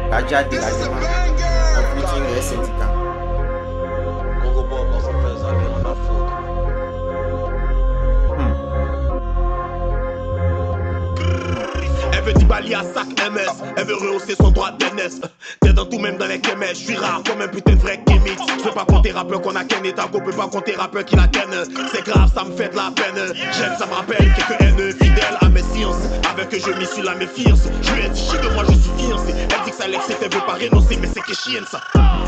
Kaja dégagement en footing les syndicats. Congo Bob dans sa fesse, ça vient en faute. Elle veut 10 bali à sac MS, elle veut rehausser son droit d'aînesse. T'es dans tout même dans les kémès, je suis rare comme un putain de vrai kémite. Je peux pas compter rappeur qu'on a ken et Tago peut pas compter rappeur qui la ken. C'est grave, ça me fait de la peine. J'aime, ça me rappelle quelques haines fidèles à mes sciences. Avec eux je m'y suis la méfiance. Je lui ai dit chier de moi, je suis fiancé. Elle dit que ça l'excite, elle veut pas renoncer, mais c'est que chienne ça.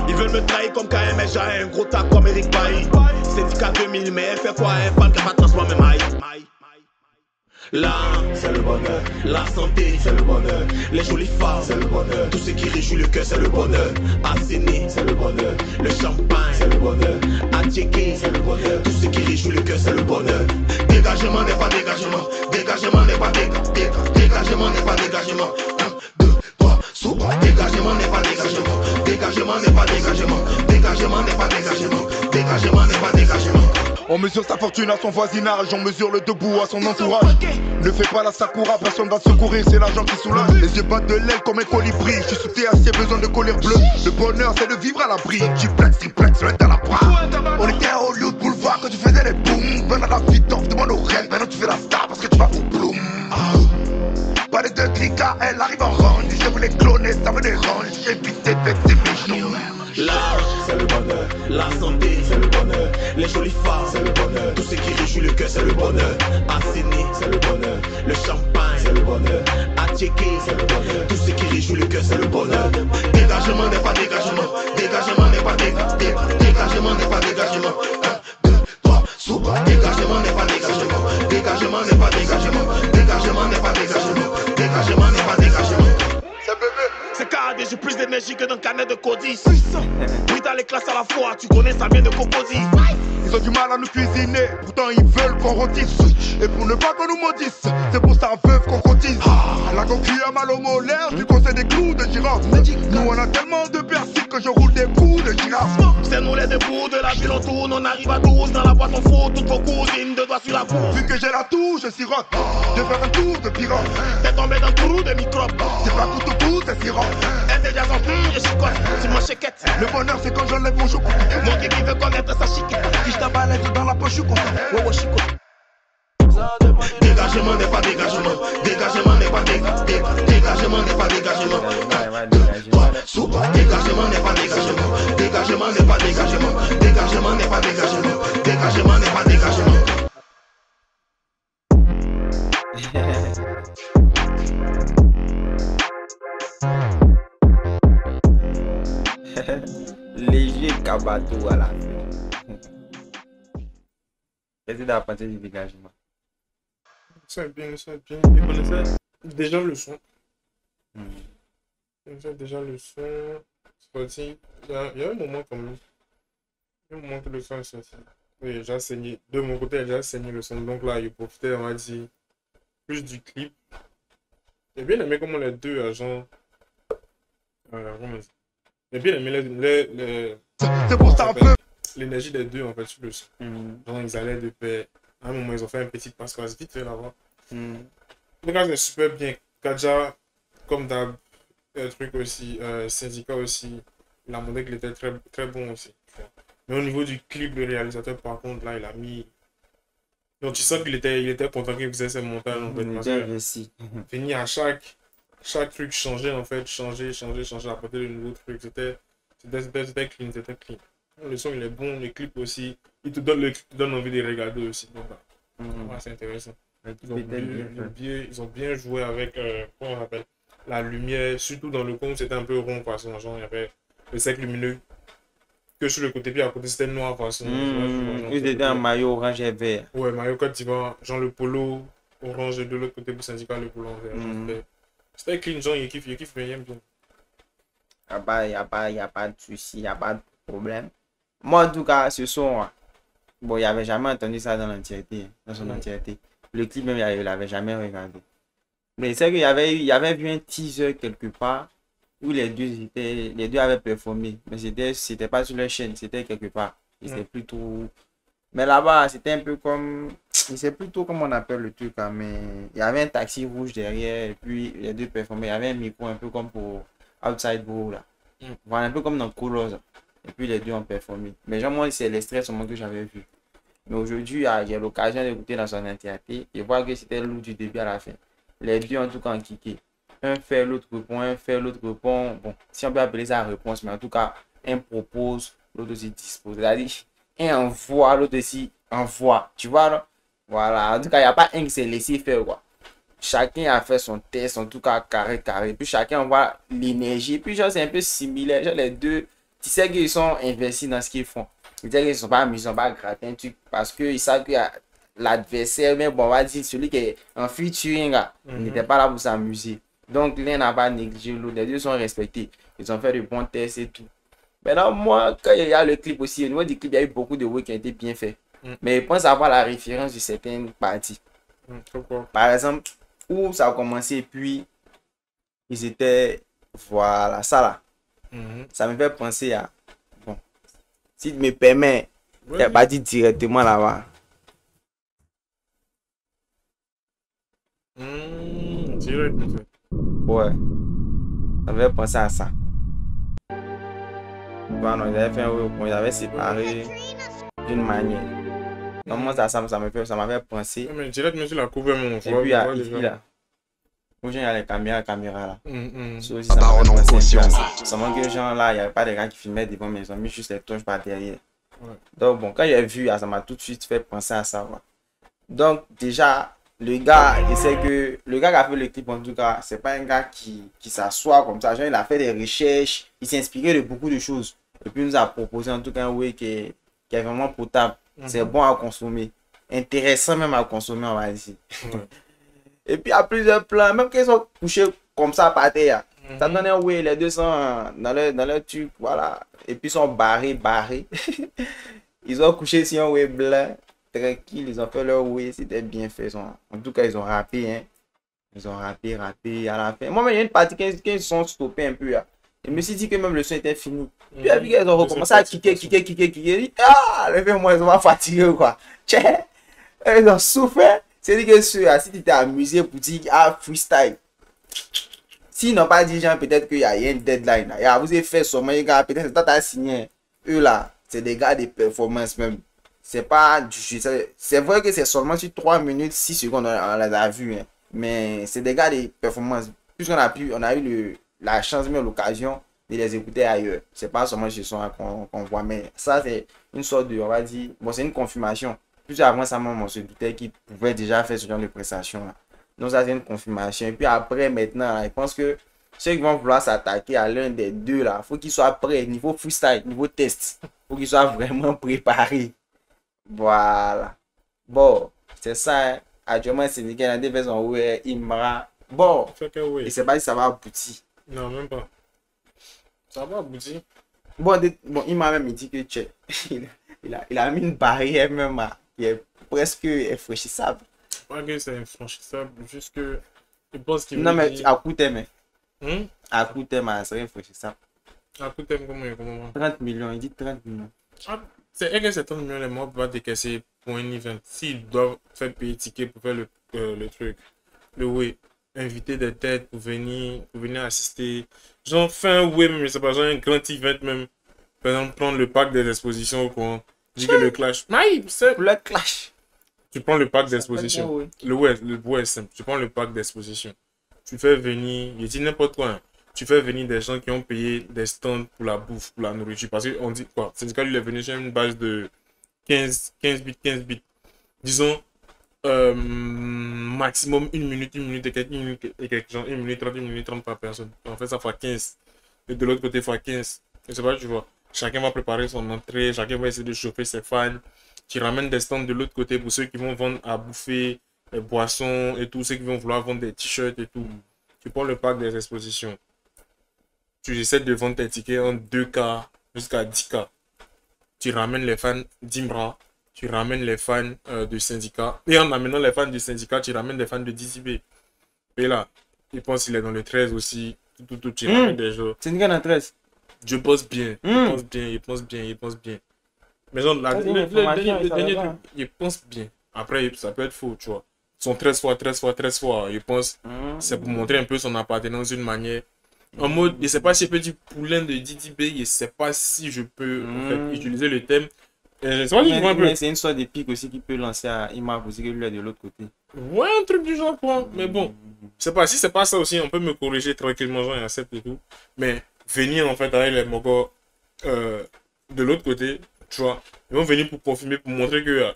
Ils veulent me trahir comme KMS, j'ai un gros tas comme Eric Bailly. Syndicat 2000, mais elle fait quoi? Elle parle qu'elle va transformer maille. Là, c'est le bonheur. La santé, c'est le bonheur. Les jolies femmes, c'est le bonheur. Tout ce qui réjouit le cœur, c'est le bonheur. Asséné, c'est le bonheur. Le champagne, c'est le bonheur. À checker, c'est le bonheur. Tout ce qui réjouit le cœur, c'est le bonheur. Dégagement n'est pas dégagement. Dégagement n'est pas dégagement n'est pas dégagement. 1, 2, 3, soupe. Dégagement n'est pas dégagement. Dégagement n'est pas dégagement. Dégagement n'est pas dégagement. Dégagement n'est pas dégagement. On mesure sa fortune à son voisinage, on mesure le debout à son entourage. Ne fais pas la Sakura, personne va secourir, c'est l'argent qui soulage. Les yeux battent de l'aile comme un colibri, je suis sous THC, besoin de colère bleue. Le bonheur c'est de vivre à l'abri, triplex, le dans la bras. On était à Hollywood Boulevard quand tu faisais les booms. Maintenant la vie t'offre, demande au rêve, maintenant tu fais la star parce que tu vas au bloom. Pas de deux clics, elle arrive en range, je voulais cloner, ça me dérange, j'ai évité de faire mes genoux. Là, c'est le bonheur. La santé, c'est le bonheur. Les jolies femmes, c'est le bonheur. Tout ce qui réjouit le cœur, c'est le bonheur. Asséné, c'est le bonheur. Le champagne, c'est le bonheur. À checker, c'est le bonheur. Tout ce qui réjouit le cœur, c'est le bonheur. Dégagement n'est pas dégagement. Dégagement n'est pas dégagement n'est pas dégagement. 1, 2, 3, soupe. Dégagement n'est pas dégagement. Dégagement n'est pas dégagement. Dégagement n'est pas dégagement. Dégagement n'est pas dégagement. C'est KD, j'ai plus d'énergie que dans le canet de Codis. Oui, t'as les classes à la fois, tu connais, ça vient de Cocody. Ils ont du mal à nous cuisiner, pourtant ils veulent qu'on rôtisse. Et pour ne pas qu'on nous maudisse, c'est pour sa veuve qu'on cotise. La concu a mal au molaire, du conseil des clous de girafe. Nous on a tellement de persil que je roule des coups de girafe. C'est nous les débouts de la ville, on tourne, on arrive à 12. Dans la boîte on fout toutes vos cousines, deux doigts sur la cour. Vu que j'ai la touche, je sirote, de faire un tour de pirogue. T'es tombé dans le trou de microbes. C'est pas tout au bout, c'est sirop. Elle t'est déjà en je chicote, c'est ma chéquette. Le bonheur c'est quand j'enlève mon choucou. Mon qui veut connaître sa chiquette. Si je t'abalèse dans la poche, je suis content. Ouais, chicote. Dégagement n'est pas dégagement. Dégagement n'est pas dégagement n'est pas dégagement. 1, 2, 3, soupe. Dégagement n'est pas dégagement. Dégagement n'est pas dégagement. Dégagement n'est pas dégagement. Dégagement n'est pas dégagement. Léger Kabato à la fin. Qu'est-ce que tu as pensé du dégagement? C'est bien, c'est bien. Il connaissait déjà le son. Il connaissait déjà le son. C'est parti. Il y a un moment quand même. Il y a un moment que le son est sorti. Oui, j'ai saigné. De mon côté, j'ai saigné le son. Donc là, il profitait, on va dire, plus du clip. J'ai bien aimé comment les deux agents. Comment dire? J'ai bien aimé c'est pour ça un peu. L'énergie des deux en fait sur le son. Genre, ils allaient de paix. À un moment, ils ont fait un petit passe-passe vite fait là-bas. Donc là, c'est super bien. Kaja, comme d'hab, un truc aussi, syndicat aussi, il a montré qu'il était très, très bon aussi. Mais au niveau du clip, le réalisateur, par contre, là, il a mis. Donc tu sens qu'il était content qu'il faisait ses montages en fait. Parce que fini à chaque truc changeait en fait, changer, apporter de nouveaux trucs. C'était clean, c'était clean. Le son il est bon, le clip aussi, il te donne envie de regarder aussi. Donc, ouais, c'est intéressant. Ils ont bien joué avec comment on appelle, la lumière, surtout dans le compte c'était un peu rond façon, genre il y avait le cercle lumineux que sur le côté, puis à côté c'était noir façon. Ils étaient en maillot orange et vert. Ouais, maillot Côte d'Ivoire, genre le polo orange de l'autre côté pour syndicat, le polo vert. C'était clean, genre il kiffe, mais il aime bien. Il n'y a pas de souci, il n'y a pas de problème. Moi, en tout cas, ce son, bon, il n'avait jamais entendu ça dans l'entièreté, dans son entièreté. Le clip, même, il l'avait jamais regardé. Mais c'est qu'il y avait vu un teaser quelque part où les deux avaient performé. Mais c'était pas sur leur chaîne, c'était quelque part. C'était plutôt. Mais là-bas, c'était un peu comme. C'est plutôt comme on appelle le truc, hein, mais il y avait un taxi rouge derrière, et puis les deux performaient. Il y avait un micro un peu comme pour Outside Bro là. Voilà, un peu comme dans Colors. Et puis les deux ont performé. Mais genre, moi, c'est les stress au moins que j'avais vu. Mais aujourd'hui, j'ai l'occasion d'écouter dans son entièreté et voir que c'était lourd du début à la fin. Les deux, en tout cas, ont kické. Un fait, l'autre répond, un fait, l'autre répond. Bon, si on peut appeler ça réponse, mais en tout cas, un propose, l'autre aussi dispose. C'est-à-dire, un envoie, l'autre aussi envoie. Tu vois, là? Voilà. En tout cas, il n'y a pas un qui s'est laissé faire, quoi. Chacun a fait son test, en tout cas, carré. Puis chacun envoie l'énergie. Puis, genre, c'est un peu similaire. Genre, les deux, tu sais qu'ils sont investis dans ce qu'ils font. Ils disent qu'ils ne sont pas amusés, ils ne sont pas grattins, parce qu'ils savent que l'adversaire, mais bon, on va dire, celui qui est en featuring, il n'était pas là pour s'amuser. Donc, l'un n'a pas négligé l'autre, les deux sont respectés. Ils ont fait de bons tests et tout. Maintenant, moi, quand il y a le clip aussi, au niveau du clip, il y a eu beaucoup de work qui ont été bien faits. Mais je pense avoir la référence de certaines parties. Par exemple, où ça a commencé, puis ils étaient, voilà, ça là. Ça me fait penser à, bon, si tu me permets, tu n'as pas dit directement là-bas. Ouais, ça me fait penser à ça. Bon, non, ils avaient fait un repos, ils avaient séparé d'une manière. Donc moi, ça m'a fait penser. Mais direct, monsieur la couvre, mon Et puis, ici, là. Moi, il y a les caméras là. Ça aussi, Ça ça m'a fait penser en à ça. Seulement que les gens là, il n'y avait pas des gars qui filmaient devant, mais ils ont mis juste les touches par derrière. Ouais. Donc bon, quand j'ai vu, ça m'a tout de suite fait penser à ça. Ouais. Donc déjà, le gars qui a fait le clip, en tout cas, c'est pas un gars qui s'assoit comme ça. Genre, il a fait des recherches, il s'est inspiré de beaucoup de choses. Et puis il nous a proposé en tout cas un way qui est vraiment potable. C'est bon à consommer. Intéressant même à consommer, on va dire. Et puis à plusieurs plans, même quand ils sont couchés comme ça par terre, ça donne un way, les deux sont dans leur truc, voilà. Et puis ils sont barrés. Ils ont couché sur un way blanc, tranquille, ils ont fait leur way, c'était bien fait. En tout cas, ils ont rappé, hein. Ils ont rappé à la fin. Moi, il y a une partie qui ils sont stoppés un peu. Hein. Je me suis dit que même le son était fini. Puis après, ils ont recommencé à kicker. Ah, le fait, moi, ils sont pas fatigués, quoi. Tchè, ils ont souffert. C'est-à-dire que si tu t'es amusé pour dire, freestyle. S'ils n'ont pas dit, genre, peut-être qu'il y a une deadline. Là. Vous avez fait sûrement, les gars, peut-être que tu as signé. Eux, là, c'est des gars de performance même. C'est pas du jeu. C'est vrai que c'est seulement sur 3 minutes, 6 secondes, on les a vus. Hein. Mais c'est des gars de performance. Puisqu'on a eu la chance, mais l'occasion de les écouter ailleurs. C'est pas seulement chez son qu'on voit, mais ça, c'est une sorte de, on va dire, bon, c'est une confirmation. Plus avant ça, on se doutait qu'ils pouvaient déjà faire ce genre de prestation. Là. Donc, ça, c'est une confirmation. Et puis après, maintenant, là, je pense que ceux qui vont vouloir s'attaquer à l'un des deux, là, il faut qu'ils soient prêts, niveau freestyle, niveau test. Il faut qu'ils soient vraiment préparés. Voilà. Bon, c'est ça. Hein. Actuellement, c'est Sénégal a des versions Imra. Bon, je ne sais pas si ça va aboutir. Non, même pas. Ça va aboutir. Bon, il m'a même dit que il a mis une barrière même qui est presque infranchissable. Pas que c'est infranchissable, juste que je pense qu'il non, mais à coup terme. Hmm? À coup terme, c'est infranchissable. À coup terme, comment 30 millions, il dit 30 millions. C'est que ces 30 millions, les mois peuvent pas décaisser pour un event. S'ils doivent faire payer ticket pour faire le truc, le way, inviter des têtes pour venir assister. Genre, faire un way, même, je sais pas, genre un grand event même. Par exemple, prendre le parc des expositions au courant. Dis que le clash. C'est le clash. Tu prends le parc d'exposition. Le way est simple. Tu prends le parc d'exposition. Tu fais venir, je dis n'importe quoi. Hein. Tu fais venir des gens qui ont payé des stands pour la bouffe, pour la nourriture. Parce qu'on dit quoi? Syndicat, lui, il est venu sur une base de 15 bits. Disons, maximum 1 minute et quelques gens. 1 minute 30 par personne. En fait, ça fait 15. Et de l'autre côté, ça fait 15. Je sais pas, tu vois. Chacun va préparer son entrée, chacun va essayer de chauffer ses fans. Tu ramènes des stands de l'autre côté pour ceux qui vont vendre à bouffer, les boissons et tout, ceux qui vont vouloir vendre des t-shirts et tout. Tu prends le pack des expositions. Tu essaies de vendre tes tickets en 2K jusqu'à 10K. Tu ramènes les fans d'Imbra, tu ramènes les fans du syndicat. Et en amenant les fans du syndicat, tu ramènes les fans de DCB. Et là, il pense qu'il est dans le 13 aussi. Tout, tu ramènes des gens. Syndicat dans le 13. Je pense bien. Il pense bien. Mais genre, le dernier truc, il pense bien. Après, ça peut être faux, tu vois. Ils sont 13 fois. Je pense c'est pour montrer un peu son appartenance d'une manière. En mode, je sais pas si je peux dire poulain de Didi B, je sais pas si je peux en fait, utiliser le thème. Je sais pas si tu vois un peu. Mais c'est une sorte de pique aussi qui peut lancer à Imra aussi que lui est de l'autre côté. Ouais, un truc du genre, quoi. Mais bon, je sais pas, si c'est pas ça aussi, on peut me corriger tranquillement, genre, et accepte et tout. Mais venir en fait avec les mogos de l'autre côté, tu vois, ils vont venir pour confirmer, pour montrer que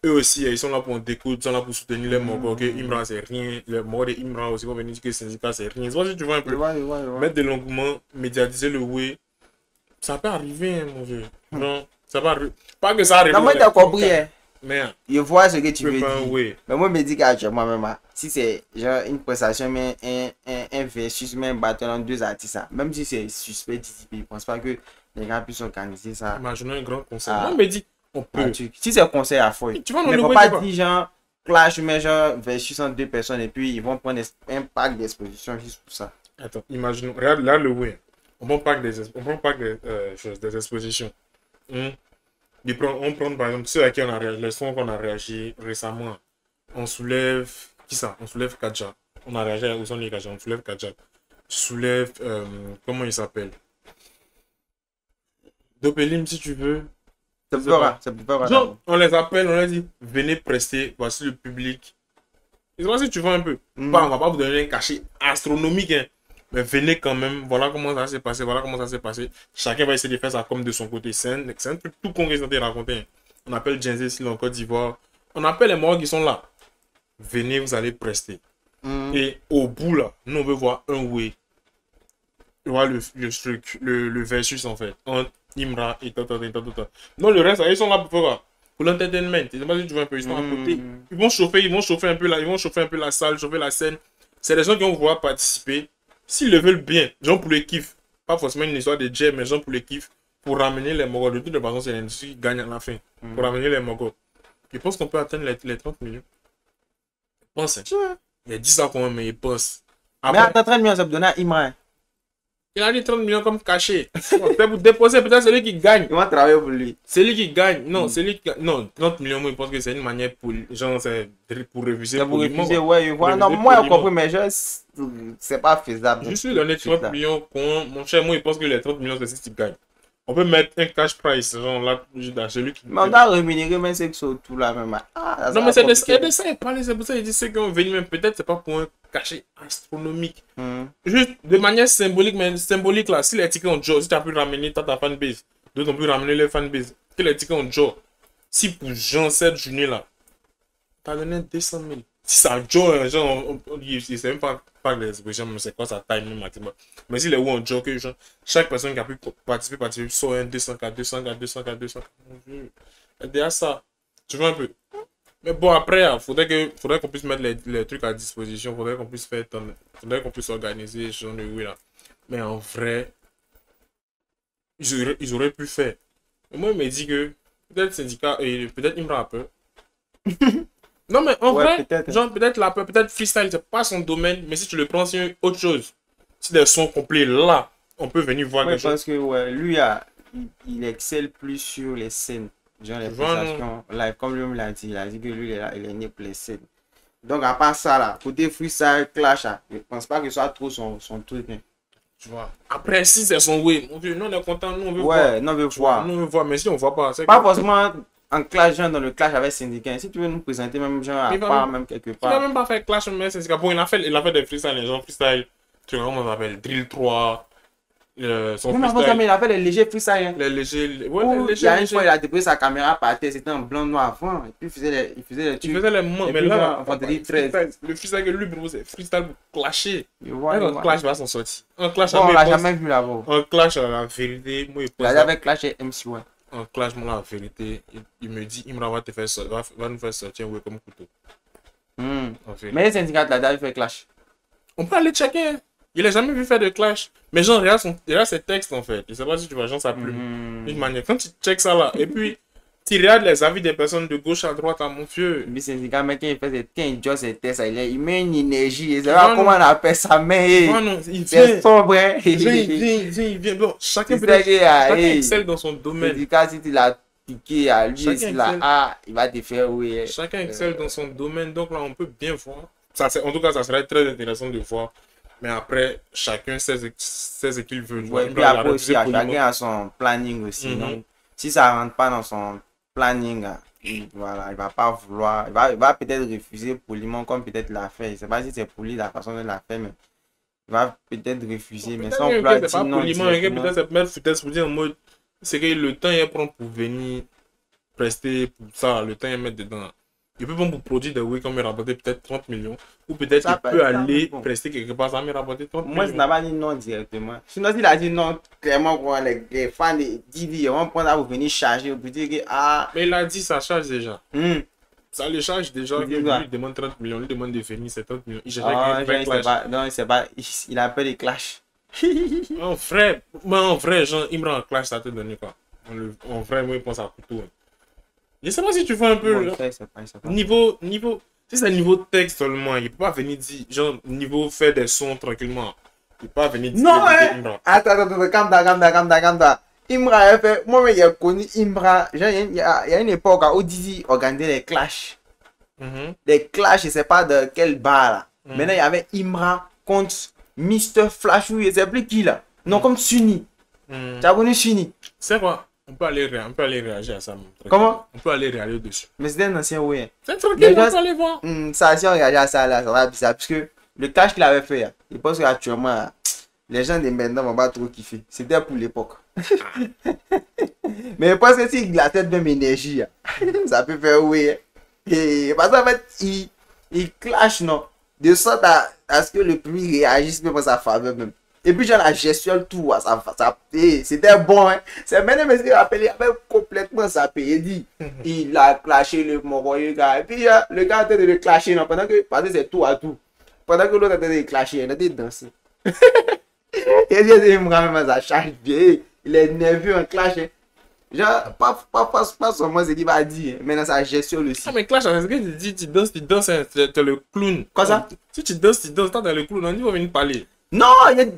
eux aussi, ils sont là pour découdre, ils sont là pour soutenir les mogos, que Imra c'est rien, les mogos de Imra aussi vont venir dire que le syndicat c'est rien. C'est pas si tu vois un peu. Mettre de l'engouement, médiatiser le way, ça peut arriver, hein, mon vieux. Non, ça peut arriver. Pas que ça arrive. Non, moi, t'as compris, hein. Mais je vois ce que tu veux dire. Oui. Mais moi, je me dis qu'actuellement, même, si c'est genre une prestation, mais un versus, mais un bâton entre deux artistes, même si c'est suspect, je ne pense pas que les gars puissent organiser ça. Imaginons un grand concert. Moi, je me dis, on peut. Si c'est un concert à fond, tu vois, mais faut pas dire genre clash, mais genre versus entre deux personnes et puis ils vont prendre un pack d'exposition juste pour ça. Attends, imaginons, regarde là le way. On prend pack des choses, des expositions. On prend par exemple ceux à qui on a réagi, les sons qu'on a réagi récemment. On soulève, qui ça? On soulève Kadja. On a réagi aux sons les Kadja, on soulève Kadja. Soulève, comment il s'appelle? Dopelim si tu veux. Ça peut pas. Genre, on les appelle, on leur dit, venez prester, voici le public. Je sais pas si tu vois un peu. Pas, on va pas vous donner un cachet astronomique, hein. Mais venez quand même, voilà comment ça s'est passé, voilà comment ça s'est passé. Chacun va essayer de faire ça comme de son côté. C'est un truc tout con qu'ils ont raconté. On appelle Genzi ici en Côte d'Ivoire. On appelle les morts qui sont là. Venez, vous allez prester. Et au bout là, nous on veut voir un way. Voilà le versus en fait. Entre Imra et tata. Non, le reste, ils sont là pour faire quoi? Pour l'entertainment. Je sais pas si tu vois un peu, ils sont à côté. Ils vont chauffer un peu là, ils vont chauffer un peu la salle, chauffer la scène. C'est des gens qui vont vouloir participer. S'ils le veulent bien, genre pour le kiff, pas forcément une histoire de jam, mais genre pour le kiff, pour ramener les mogos. De toute façon, c'est l'industrie qui gagne à la fin. Pour ramener les mogos. Je pense qu'on peut atteindre les 30 millions. Je pense. Il a dit ça quand même, mais il pense. Mais attends, 30 millions, ça peut donner à Imra. Il a dit 30 millions comme caché. Pour déposer, peut-être c'est lui qui gagne. Il va travailler pour lui. C'est lui qui gagne. Non, c'est lui qui gagne. Non, 30 millions, moi, je pense que c'est une manière pour, genre, pour refuser. Pour refuser, ouais, je vois. Non, moi, j'ai compris, mais c'est pas faisable. Je suis donné 30 millions pour mon cher, moi, je pense que les 30 millions, c'est ce qu'il gagne. On peut mettre un cash price, genre là, celui qui. Mais on doit rémunérer, mais c'est que c'est tout là, même. Non, mais c'est de ça, il parle, c'est pour ça qu'il dit ceux qui ont venu, même peut-être, c'est pas pour un cachet astronomique. Juste de manière symbolique, mais symbolique là, si les tickets ont job, si tu as pu ramener ta fanbase, d'autres ont pu ramener les fanbase, que les tickets ont job, si pour Jean cette journée là, tu as donné 200 000. Si ça job, genre, c'est même pas les expositions, mais c'est quoi sa taille même maximum. Mais si les où on job, que chaque personne qui a pu participer, sort un 200K. Mon Dieu, c'est déjà ça. Tu vois un peu. Mais bon, après, il faudrait qu'on puisse mettre les trucs à disposition, faudrait qu'on puisse organiser ce genre de oui là. Mais en vrai, ils auraient pu faire. Mais moi, il me dit que peut-être syndicat et peut-être Imra peu. Non, mais en vrai, genre peut-être la peur, peut-être freestyle, c'est pas son domaine, mais si tu le prends sur autre chose, si des sons complets là, on peut venir voir quelque chose. Parce que lui, il excelle plus sur les scènes. Genre les prestations live, comme lui l'a dit, il a dit que lui, il est né pour les scènes. Donc, à part ça, là, côté freestyle, clash, je pense pas que ce soit trop son truc. Hein. Tu vois. Après, si c'est son way, nous on est content, nous on veut voir. Ouais, nous on veut voir. Nous on veut voir, mais si on voit pas, c'est pas forcément en clash, genre dans le clash avec syndicat. Si tu veux nous présenter, même genre à part, même quelque part. Il va même pas faire clash avec syndicat. Bon, il a fait des freestyles, les gens freestyle, tu vois comment on s'appelle, Drill 3. Son freestyle. Mais il a fait les légers freestyle. Hein. Les légers. Ouais, les légers. Il y a une fois, il a déposé sa caméra par terre, c'était en blanc noir avant. Et puis il faisait les trucs. Il faisait les mains, mais là, vendredi 13. Le freestyle que lui, c'est freestyle pour clasher. Un clash va s'en sortir. Un clash, on l'a jamais vu là-bas. Un clash, la vérité, moi, il a avec clash et MC, ouais. Un clash, moi, la vérité, il me dit, Imra va nous faire sortir un way comme couteau. Mais les syndicats là, il fait clash. On peut aller checker. Il n'a jamais vu faire de clash. Mais genre, regarde ses textes en fait. Je sais pas si tu vois, genre, sa plume. D'une manière. Quand tu checkes ça là, et puis tu regardes les avis des personnes de gauche à droite, à mon vieux. Mais syndicat, mais quand il joue ses tests, il met une énergie. Je sais pas comment on appelle ça, mais c'est sombre. Il vient. Bon, chacun excelle dans son domaine. Syndicat, si tu l'as piqué à lui, si il va te faire, oui. Chacun excelle dans son domaine. Donc là, on peut bien voir. En tout cas, ça serait très intéressant de voir Mais après, chacun sait ce qu'il veut. Ouais, puis après aussi, chacun a son planning aussi. Donc, si ça rentre pas dans son planning, voilà, il va pas vouloir, il va peut-être refuser poliment comme peut-être l'a fait. Je sais pas si c'est poli la façon de la faire, mais il va peut-être refuser. Mais sans vouloir dire non. Peut-être c'est peut-être pour dire en mode, c'est que le temps il prend pour venir prester pour ça, le temps il met dedans. Il peut pas pour produire de oui, comme il rapporter peut-être 30 millions. Ou peut-être il peut aller prester quelque part, ça me rapporter 30 millions. Moi, je n'ai pas dit non directement. Sinon, s'il a dit non, clairement, pour les fans de Didi, ils vont prendre à vous venir charger. Vous dire que, ah. Mais il a dit, ça charge déjà. Ça le charge déjà. Il lui demande 30 millions, il lui demande de finir, c'est 30 millions. Il cherche un clash. Non, il sait pas. Il a peur des clashs. En vrai, genre, il me rend un clash, ça te donne quoi. En vrai, moi, il pense à couteau. Je sais pas si tu vois un peu. Bon, niveau. Si c'est niveau texte seulement, il peut pas venir dire, genre, niveau faire des sons tranquillement. Il peut pas venir dire. Non, attends, calme toi. Imra a fait. Moi, j'ai connu Imra. Il y a une époque où Didi organisait les clashs. Les clashs, je sais pas de quel bar là. Maintenant, il y avait Imra contre Mr. Flash, ou je sais plus qui là. Non, comme Sunny. Tu as connu Sunny? C'est quoi? On peut aller réagir à ça. Comment? On peut aller réagir dessus. Mais c'était un ancien oui. C'est tranquille, on peut aller voir. Ça, si on réagit à ça là, ça va bizarre. Parce que le clash qu'il avait fait, je pense qu'actuellement, les gens de maintenant vont pas trop kiffer. C'était pour l'époque. Mais je pense que s'il a cette même énergie, ça peut faire oui. Et parce qu'en fait, il clash, non? De sorte à ce que le public réagisse même en sa faveur même. Et puis genre la gestion tout, c'était bon, hein. C'est maintenant mais il avait complètement zappé. Il dit, il a clashé le Moroye gars. Et puis le gars était de le clasher, non? Parce que c'est tout à tout. Pendant que l'autre était de le clasher, il était dansé. Et il me ramène à sa charge bien. Il est nerveux en clash. Hein. Genre, pas seulement ce qu'il va dire, mais dans sa gestion aussi. Ah, mais clash, c'est ce que tu dis, tu danses, t'es le clown. Quoi ça? Si tu danses, t'es le clown, on dit, va venir parler. Non,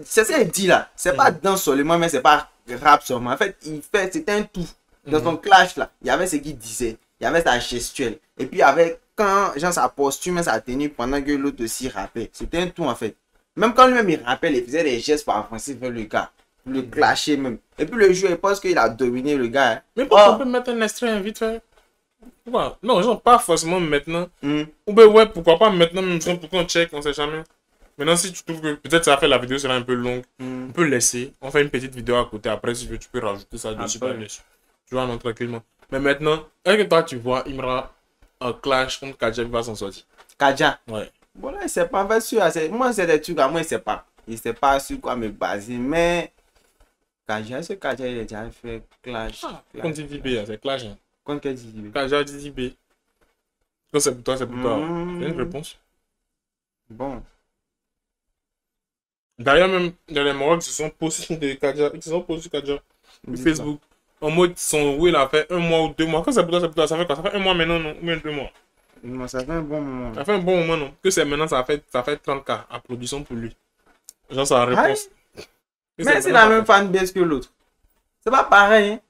c'est ça qu'il dit là. C'est pas danse seulement, mais c'est pas rap seulement. En fait, c'était un tout. Dans son clash là, il y avait ce qu'il disait. Il y avait sa gestuelle. Et puis, il y avait quand, genre, sa posture et sa tenue pendant que l'autre aussi rappait. C'était un tout en fait. Même quand lui-même il rappelle, il faisait des gestes par offensifs vers le gars. Le clasher même. Et puis le joueur, il pense qu'il a dominé le gars. Hein. Mais pourquoi on peut mettre un extrait vite fait? Pourquoi? Non, genre pas forcément maintenant. Ou ben ouais, pourquoi pas maintenant, même pour qu'on check, on sait jamais. Maintenant, si tu trouves que peut-être ça fait la vidéo sera un peu longue, on peut laisser. On fait une petite vidéo à côté. Après, si tu veux, tu peux rajouter ça dessus. Tu vois, non, tranquillement. Mais maintenant, est-ce que toi, tu vois, il me rend un clash contre Kadja qui va s'en sortir? Kadja? Ouais. Bon, là, il sait pas, en fait, sûr. Moi, c'est des trucs à moi, il sait pas. Il sait pas sur quoi me baser. Mais, Kadja, est-ce que Kadja, il a déjà fait clash? Contre DDB, c'est clash. Hein. Contre quel DDB? Kadja, DDB. Quand c'est pour toi, c'est pour toi. C'est une réponse. Bon. D'ailleurs, même dans les Maroc, ils se sont postés de Kadja. Ils se sont postés Kadja. Sur Facebook. En mode, oui, il a fait 1 mois ou 2 mois. Quand c'est pour toi, c'est pour toi. Ça fait quoi? Ça fait 1 mois maintenant, non? Ou bien 2 mois? Non, ça fait un bon moment. Ça fait un bon moment, non? Que c'est maintenant, ça fait 30K à production pour lui. Genre, c'est la réponse. Mais c'est la même fanbase que l'autre. C'est pas pareil,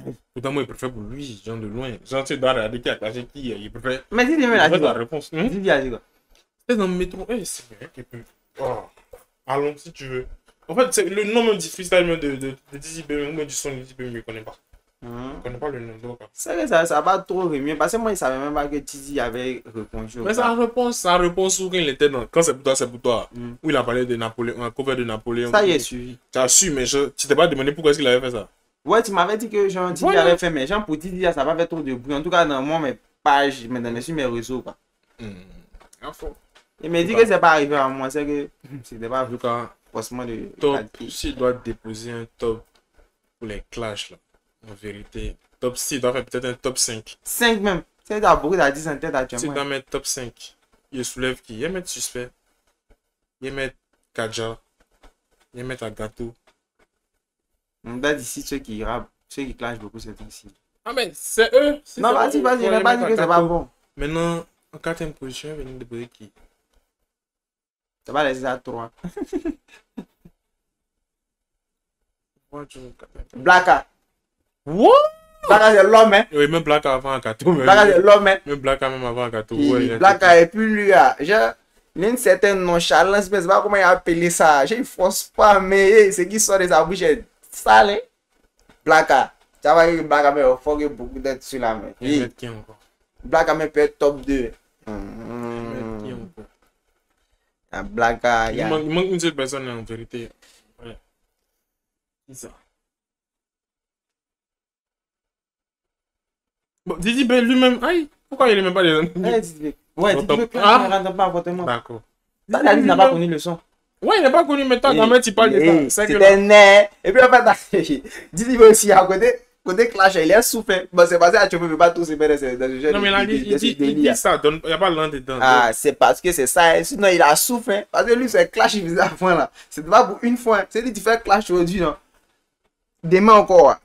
hein? Pourtant, moi, il préfère pour lui, genre de loin. Genre, tu dois regarder qui a clashé qui, il préfère. Mais dis-lui, mais la réponse. Dis-lui, a dit quoi? C'est dans le métro. C'est vrai qu'il peut. Allons, si tu veux. En fait, c'est le nom même du freestyle de DZB, ou même du son de DZB, je ne connais pas. Je ne connais pas le nom d'autre. C'est vrai, ça va trop remuer. Parce que moi, je ne savais même pas que Tizi avait répondu. Mais ça répond sur quand il était dans. Quand c'est pour toi, c'est pour toi. Où il a parlé de Napoléon, un cover de Napoléon. Ça y est, suivi. Tu as su, mais tu t'es pas demandé pourquoi est-ce qu'il avait fait ça. Ouais, tu m'avais dit que Jean Tizi avait fait, mais Jean pour Tizi, ça va faire trop de bruit. En tout cas, dans moi, mes pages, sur mes réseaux. Quoi. Il m'a dit que c'est pas arrivé à moi, c'est que c'était pas vu forcément de. Top, s'il doit déposer un top pour les clashs, là, en vérité, top 6, il doit faire peut-être un top 5. 5 même. C'est d'abord, il a 10 en tête actuellement. S'il doit mettre top 5, il soulève qui? Il va mettre Suspect, il va mettre Kadja, il va mettre Agato. On doit d'ici ceux qui clashent beaucoup cette temps-ci. Ah, mais c'est eux! Non, vas-y, il n'a pas dit que c'est pas bon. Maintenant, en 4ème position, il va venir déposer qui? Ça va laisser à 3. Blacka. What? Blacka c'est l'homme, hein? Oui, même Blacka avant Agato. Blacka c'est l'homme, hein? Même Blacka même avant Agato. Blacka et puis lui, Il y a une certaine nonchalance, mais c'est pas comment il a appelé ça. Je ne force pas, mais ce qui sort de sa bouche est sale. Blacka. Tu vas voir que Blacka mais il faut beaucoup d'être sur la main. Il va être qui encore? Blacka mais peut être top 2. Il va être qui encore? Blacka, Il manque une seule personne en vérité. Ouais. Qui ça? Bon, Didi Ben lui-même, aïe, pourquoi il est même pas les ouais, Didi Ben, ne rentre pas à votement. D'accord. Il n'a pas connu le son. Ouais, il n'a pas connu, mais toi, quand même, tu parles de ça. C'était né. Et puis en fait, Didi Ben aussi, à côté clash, il est souffert. Bon, c'est parce que tu ne peux pas tous se mettre dans ce jeu. Non, mais là, il dit ça, il n'y a pas l'un dedans. Ah, c'est parce que c'est ça. Sinon, il a souffert. Parce que lui, c'est clash, il faisait à fond là. C'est pas pour une fois. C'est dit, tu fais clash aujourd'hui, non? Demain encore.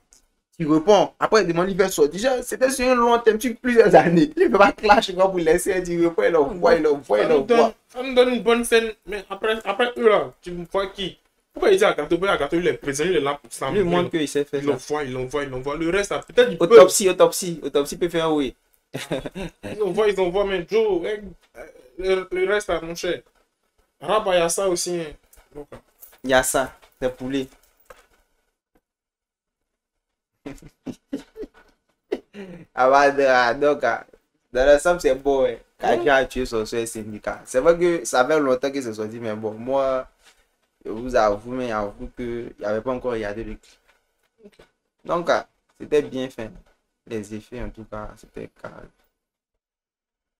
Tu réponds. Après, il demande, il fait sortir. Déjà, c'était sur un long terme, sur plusieurs années. Il ne peut pas clash pour laisser. Tu réponds, il envoie. Ça nous donne une bonne scène. Mais après eux là, tu me vois qui? Pourquoi il dit à Gato, il est présent, il est là pour ça. Lui, il montre qu'il sait faire ça. Il l'envoie. Le reste, peut-être il peut. Autopsie peut faire oui. Ils envoient, mais Joe, le reste, mon cher. Rabat, il y a ça aussi. Il y a ça, c'est poulet. Donc, dans l'ensemble, c'est beau. Quand a tué son soeur syndicat. C'est vrai que ça fait longtemps que c'est sorti, mais bon, moi, je vous avoue, mais j'avoue qu'il n'y avait pas encore regardé le clip. Donc, c'était bien fait. Les effets, en tout cas, c'était carré.